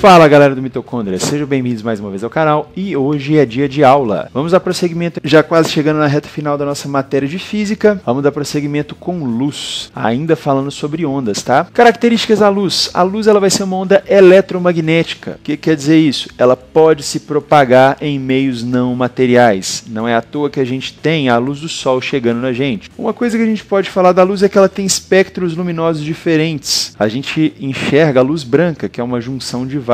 Fala galera do Mitocôndria, sejam bem-vindos mais uma vez ao canal e hoje é dia de aula. Vamos dar prosseguimento, já quase chegando na reta final da nossa matéria de física, vamos dar prosseguimento com luz, ainda falando sobre ondas, tá? Características da luz. A luz ela vai ser uma onda eletromagnética. O que quer dizer isso? Ela pode se propagar em meios não materiais. Não é à toa que a gente tem a luz do sol chegando na gente. Uma coisa que a gente pode falar da luz é que ela tem espectros luminosos diferentes. A gente enxerga a luz branca, que é uma junção de vários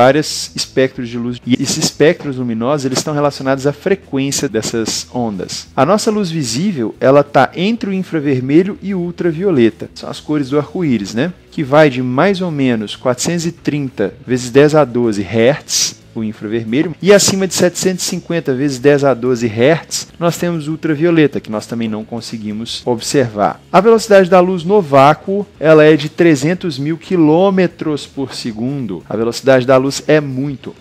espectros de luz. E esses espectros luminosos eles estão relacionados à frequência dessas ondas. A nossa luz visível ela está entre o infravermelho e o ultravioleta. São as cores do arco-íris, né? Que vai de mais ou menos 430 vezes 10 a 12 Hz, o infravermelho, e acima de 750 vezes 10 a 12 Hz, nós temos o ultravioleta, que nós também não conseguimos observar. A velocidade da luz no vácuo, ela é de 300 mil quilômetros por segundo. A velocidade da luz é muito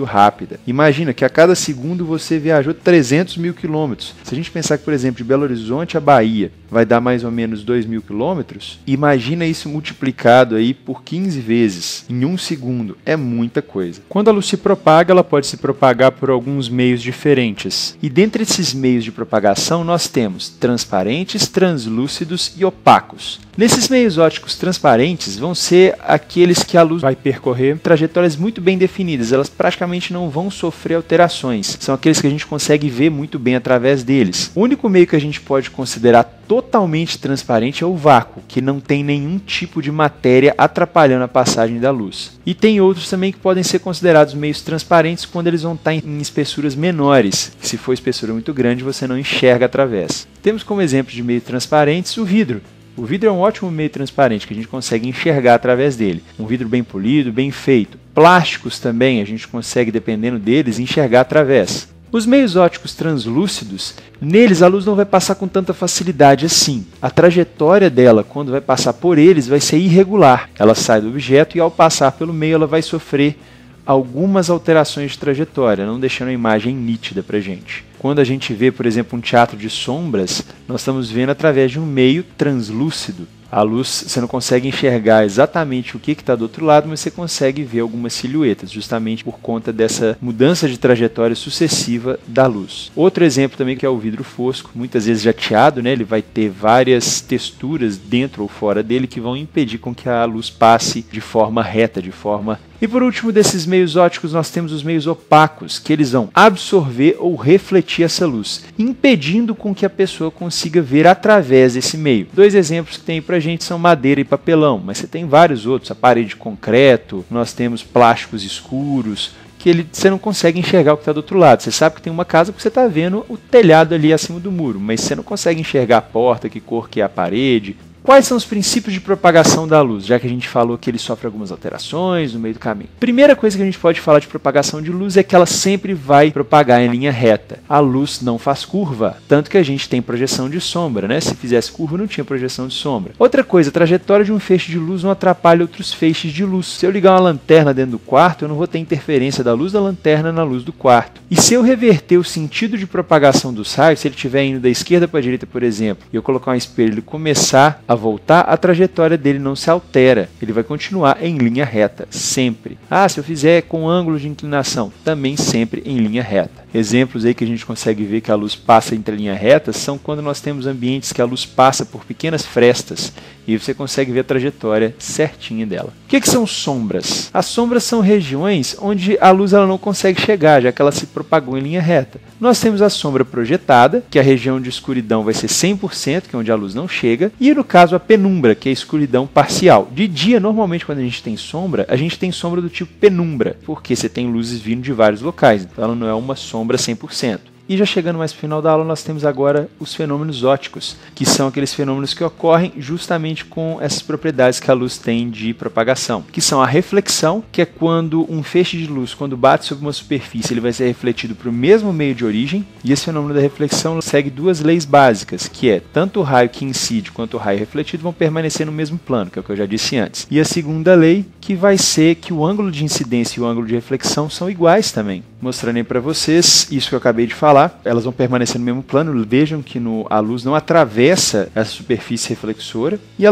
rápida. Imagina que a cada segundo você viajou 300 mil quilômetros. Se a gente pensar que, por exemplo, de Belo Horizonte a Bahia vai dar mais ou menos 2.000 quilômetros, imagina isso multiplicado aí por 15 vezes em um segundo. É muita coisa. Quando a luz se propaga, ela pode se propagar por alguns meios diferentes. E dentre esses meios de propagação, nós temos transparentes, translúcidos e opacos. Nesses meios ópticos transparentes vão ser aqueles que a luz vai percorrer trajetórias muito bem definidas. Elas praticamente não vão sofrer alterações. São aqueles que a gente consegue ver muito bem através deles. O único meio que a gente pode considerar totalmente transparente é o vácuo, que não tem nenhum tipo de matéria atrapalhando a passagem da luz. E tem outros também que podem ser considerados meios transparentes quando eles vão estar em espessuras menores. Se for espessura muito grande, você não enxerga através. Temos como exemplo de meio transparentes o vidro. O vidro é um ótimo meio transparente que a gente consegue enxergar através dele. Um vidro bem polido, bem feito. Plásticos também, a gente consegue, dependendo deles, enxergar através. Os meios ópticos translúcidos, neles a luz não vai passar com tanta facilidade assim. A trajetória dela, quando vai passar por eles, vai ser irregular. Ela sai do objeto e ao passar pelo meio ela vai sofrer algumas alterações de trajetória, não deixando a imagem nítida para a gente. Quando a gente vê, por exemplo, um teatro de sombras, nós estamos vendo através de um meio translúcido. A luz, você não consegue enxergar exatamente o que está do outro lado, mas você consegue ver algumas silhuetas, justamente por conta dessa mudança de trajetória sucessiva da luz. Outro exemplo também que é o vidro fosco, muitas vezes jateado, né? Ele vai ter várias texturas dentro ou fora dele que vão impedir com que a luz passe de forma reta, de forma... E por último desses meios ópticos nós temos os meios opacos, que eles vão absorver ou refletir essa luz, impedindo com que a pessoa consiga ver através desse meio. Dois exemplos que tem pra gente são madeira e papelão, mas você tem vários outros, a parede de concreto, nós temos plásticos escuros, que você não consegue enxergar o que está do outro lado. Você sabe que tem uma casa porque você está vendo o telhado ali acima do muro, mas você não consegue enxergar a porta, que cor que é a parede. Quais são os princípios de propagação da luz, já que a gente falou que ele sofre algumas alterações no meio do caminho? Primeira coisa que a gente pode falar de propagação de luz é que ela sempre vai propagar em linha reta. A luz não faz curva, tanto que a gente tem projeção de sombra, né? Se fizesse curva não tinha projeção de sombra. Outra coisa, a trajetória de um feixe de luz não atrapalha outros feixes de luz. Se eu ligar uma lanterna dentro do quarto, eu não vou ter interferência da luz da lanterna na luz do quarto. E se eu reverter o sentido de propagação dos raios, se ele estiver indo da esquerda para a direita, por exemplo, e eu colocar um espelho e ele começar a voltar, a trajetória dele não se altera, ele vai continuar em linha reta, sempre. Se eu fizer com ângulo de inclinação, também sempre em linha reta. Exemplos aí que a gente consegue ver que a luz passa entre linha reta são quando nós temos ambientes que a luz passa por pequenas frestas e você consegue ver a trajetória certinha dela. O que são sombras? As sombras são regiões onde a luz ela não consegue chegar, já que ela se propagou em linha reta. Nós temos a sombra projetada, que a região de escuridão vai ser 100%, que é onde a luz não chega, e no caso a penumbra, que é a escuridão parcial. De dia, normalmente quando a gente tem sombra do tipo penumbra, porque você tem luzes vindo de vários locais, então ela não é uma sombra 100%. E já chegando mais para o final da aula, nós temos agora os fenômenos ópticos, que são aqueles fenômenos que ocorrem justamente com essas propriedades que a luz tem de propagação, que são a reflexão, que é quando um feixe de luz, quando bate sobre uma superfície, ele vai ser refletido para o mesmo meio de origem, e esse fenômeno da reflexão segue duas leis básicas, que é tanto o raio que incide quanto o raio refletido vão permanecer no mesmo plano, que é o que eu já disse antes. E a segunda lei, que vai ser que o ângulo de incidência e o ângulo de reflexão são iguais também. Mostrando aí para vocês isso que eu acabei de falar, elas vão permanecer no mesmo plano. Vejam que a luz não atravessa essa superfície reflexora e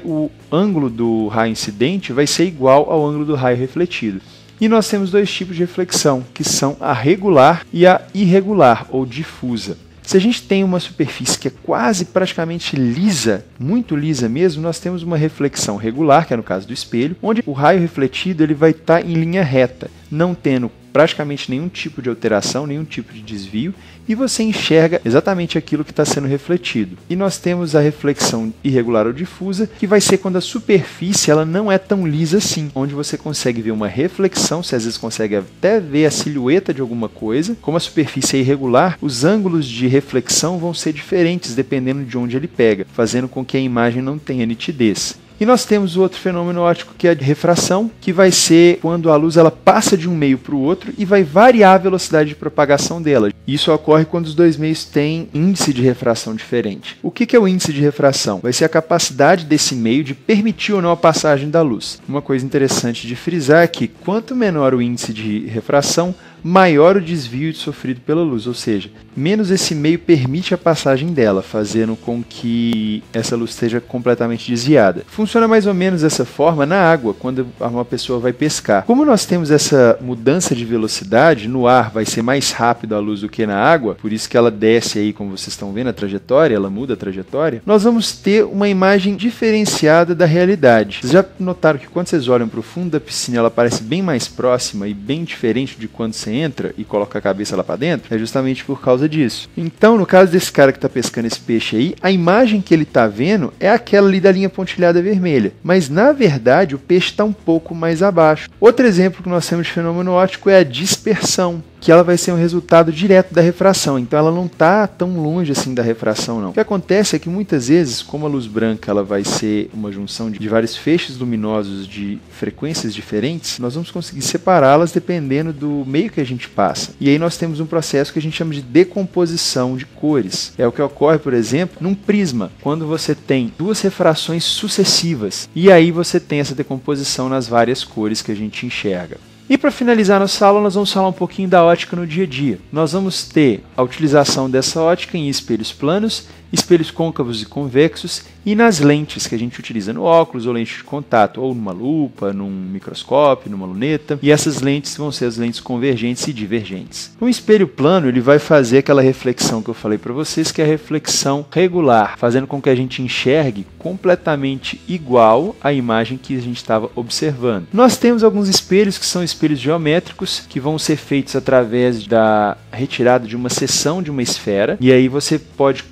o ângulo do raio incidente vai ser igual ao ângulo do raio refletido. E nós temos dois tipos de reflexão, que são a regular e a irregular, ou difusa. Se a gente tem uma superfície que é quase praticamente lisa, muito lisa mesmo, nós temos uma reflexão regular, que é no caso do espelho, onde o raio refletido ele vai estar em linha reta, não tendo praticamente nenhum tipo de alteração, nenhum tipo de desvio, e você enxerga exatamente aquilo que está sendo refletido. E nós temos a reflexão irregular ou difusa, que vai ser quando a superfície ela não é tão lisa assim, onde você consegue ver uma reflexão, você às vezes consegue até ver a silhueta de alguma coisa. Como a superfície é irregular, os ângulos de reflexão vão ser diferentes dependendo de onde ele pega, fazendo com que a imagem não tenha nitidez. E nós temos o outro fenômeno óptico que é a refração, que vai ser quando a luz ela passa de um meio para o outro e vai variar a velocidade de propagação dela. Isso ocorre quando os dois meios têm índice de refração diferente. O que é o índice de refração? Vai ser a capacidade desse meio de permitir ou não a passagem da luz. Uma coisa interessante de frisar é que quanto menor o índice de refração, maior o desvio sofrido pela luz, ou seja, menos esse meio permite a passagem dela, fazendo com que essa luz esteja completamente desviada. Funciona mais ou menos dessa forma na água, quando uma pessoa vai pescar. Como nós temos essa mudança de velocidade, no ar vai ser mais rápido a luz do que na água, por isso que ela desce aí, como vocês estão vendo, a trajetória, ela muda a trajetória, nós vamos ter uma imagem diferenciada da realidade. Vocês já notaram que quando vocês olham para o fundo da piscina, ela parece bem mais próxima e bem diferente de quando você entra e coloca a cabeça lá para dentro? É justamente por causa disso. Então, no caso desse cara que está pescando esse peixe aí, a imagem que ele está vendo é aquela ali da linha pontilhada vermelha, mas na verdade o peixe está um pouco mais abaixo. Outro exemplo que nós temos de fenômeno óptico é a dispersão, que ela vai ser um resultado direto da refração, então ela não está tão longe assim da refração não. O que acontece é que muitas vezes, como a luz branca ela vai ser uma junção de vários feixes luminosos de frequências diferentes, nós vamos conseguir separá-las dependendo do meio que a gente passa. E aí nós temos um processo que a gente chama de decomposição de cores. É o que ocorre, por exemplo, num prisma, quando você tem duas refrações sucessivas, e aí você tem essa decomposição nas várias cores que a gente enxerga. E para finalizar nossa aula, nós vamos falar um pouquinho da ótica no dia a dia. Nós vamos ter a utilização dessa ótica em espelhos planos, espelhos côncavos e convexos e nas lentes que a gente utiliza no óculos ou lente de contato, ou numa lupa, num microscópio, numa luneta. E essas lentes vão ser as lentes convergentes e divergentes. Um espelho plano ele vai fazer aquela reflexão que eu falei para vocês, que é a reflexão regular, fazendo com que a gente enxergue completamente igual à imagem que a gente estava observando. Nós temos alguns espelhos que são espelhos geométricos, que vão ser feitos através da retirada de uma seção de uma esfera, e aí você pode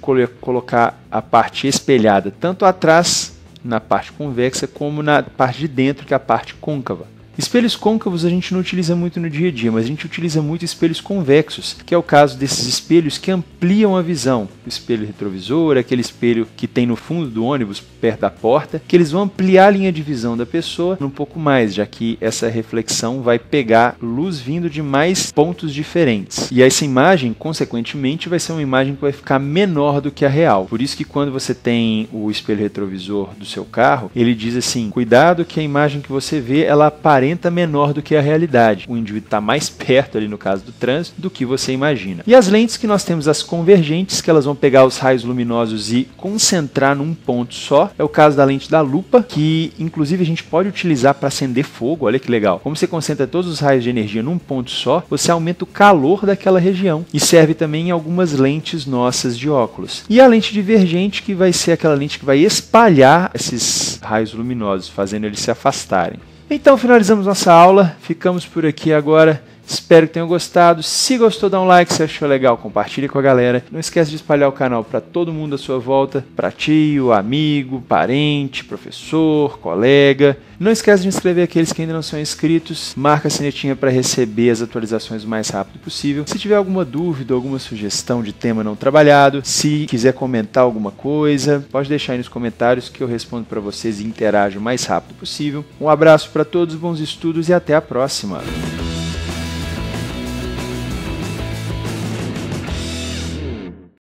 colocar a parte espelhada tanto atrás, na parte convexa, como na parte de dentro, que é a parte côncava. Espelhos côncavos a gente não utiliza muito no dia a dia, mas a gente utiliza muito espelhos convexos, que é o caso desses espelhos que ampliam a visão. O espelho retrovisor, aquele espelho que tem no fundo do ônibus, perto da porta, que eles vão ampliar a linha de visão da pessoa um pouco mais, já que essa reflexão vai pegar luz vindo de mais pontos diferentes. E essa imagem, consequentemente, vai ser uma imagem que vai ficar menor do que a real. Por isso que quando você tem o espelho retrovisor do seu carro, ele diz assim, cuidado que a imagem que você vê, ela aparenta menor do que a realidade. O indivíduo está mais perto ali no caso do trânsito do que você imagina. E as lentes que nós temos, as convergentes, que elas vão pegar os raios luminosos e concentrar num ponto só. É o caso da lente da lupa, que inclusive a gente pode utilizar para acender fogo. Olha que legal. Como você concentra todos os raios de energia num ponto só, você aumenta o calor daquela região. E serve também em algumas lentes nossas de óculos. E a lente divergente, que vai ser aquela lente que vai espalhar esses raios luminosos, fazendo eles se afastarem. Então finalizamos nossa aula, ficamos por aqui agora, espero que tenham gostado. Se gostou, dá um like, se achou legal, compartilhe com a galera. Não esquece de espalhar o canal para todo mundo à sua volta, para tio, amigo, parente, professor, colega. Não esquece de inscrever aqueles que ainda não são inscritos, marca a sinetinha para receber as atualizações o mais rápido possível. Se tiver alguma dúvida, alguma sugestão de tema não trabalhado, se quiser comentar alguma coisa, pode deixar aí nos comentários que eu respondo para vocês e interajo o mais rápido possível. Um abraço para todos, bons estudos e até a próxima!